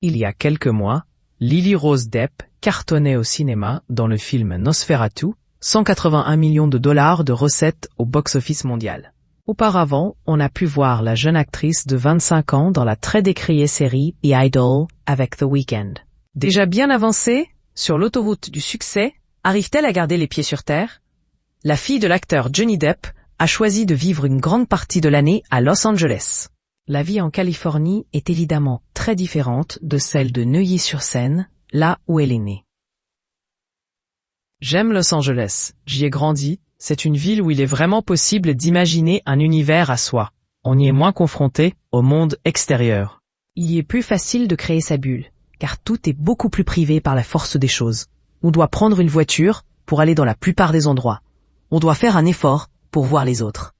Il y a quelques mois, Lily Rose Depp cartonnait au cinéma dans le film Nosferatu, 181 millions de dollars de recettes au box-office mondial. Auparavant, on a pu voir la jeune actrice de 25 ans dans la très décriée série The Idol avec The Weeknd. Déjà bien avancée, sur l'autoroute du succès, arrive-t-elle à garder les pieds sur terre? La fille de l'acteur Johnny Depp a choisi de vivre une grande partie de l'année à Los Angeles. La vie en Californie est évidemment très différente de celle de Neuilly-sur-Seine, là où elle est née. J'aime Los Angeles, j'y ai grandi, c'est une ville où il est vraiment possible d'imaginer un univers à soi. On y est moins confronté au monde extérieur. Il y est plus facile de créer sa bulle, car tout est beaucoup plus privé par la force des choses. On doit prendre une voiture pour aller dans la plupart des endroits. On doit faire un effort pour voir les autres.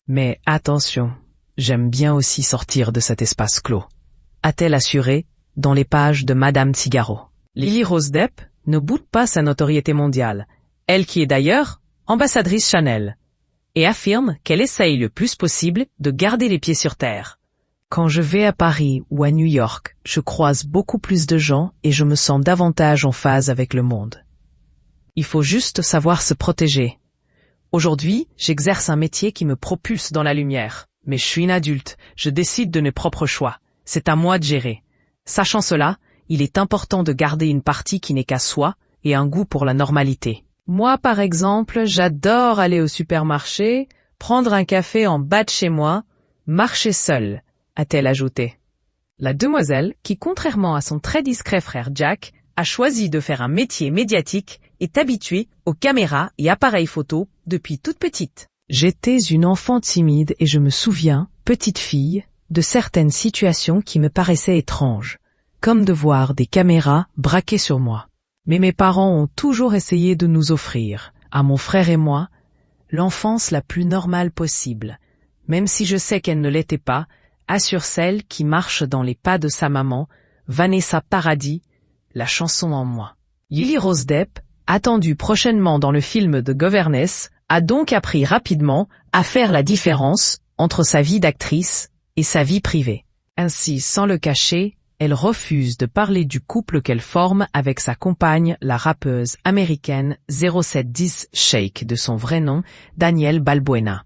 Mais attention, j'aime bien aussi sortir de cet espace clos, a-t-elle assuré dans les pages de Madame Figaro. Lily Rose Depp ne boude pas sa notoriété mondiale, elle qui est d'ailleurs ambassadrice Chanel, et affirme qu'elle essaye le plus possible de garder les pieds sur terre. Quand je vais à Paris ou à New York, je croise beaucoup plus de gens et je me sens davantage en phase avec le monde. Il faut juste savoir se protéger. Aujourd'hui, j'exerce un métier qui me propulse dans la lumière, mais je suis une adulte, je décide de mes propres choix. C'est à moi de gérer. Sachant cela, il est important de garder une partie qui n'est qu'à soi et un goût pour la normalité. Moi, par exemple, j'adore aller au supermarché, prendre un café en bas de chez moi, marcher seule, a-t-elle ajouté. La demoiselle, qui contrairement à son très discret frère Jack, a choisi de faire un métier médiatique, est habituée aux caméras et appareils photo depuis toute petite. J'étais une enfant timide et je me souviens, petite fille, de certaines situations qui me paraissaient étranges, comme de voir des caméras braquées sur moi. Mais mes parents ont toujours essayé de nous offrir, à mon frère et moi, l'enfance la plus normale possible, même si je sais qu'elle ne l'était pas, assure celle qui marche dans les pas de sa maman, Vanessa Paradis, la chanson en moi. Lily Rose Depp, attendue prochainement dans le film The Governess, a donc appris rapidement à faire la différence entre sa vie d'actrice et sa vie privée. Ainsi, sans le cacher, elle refuse de parler du couple qu'elle forme avec sa compagne, la rappeuse américaine 0710 Shake de son vrai nom, Danielle Balbuena.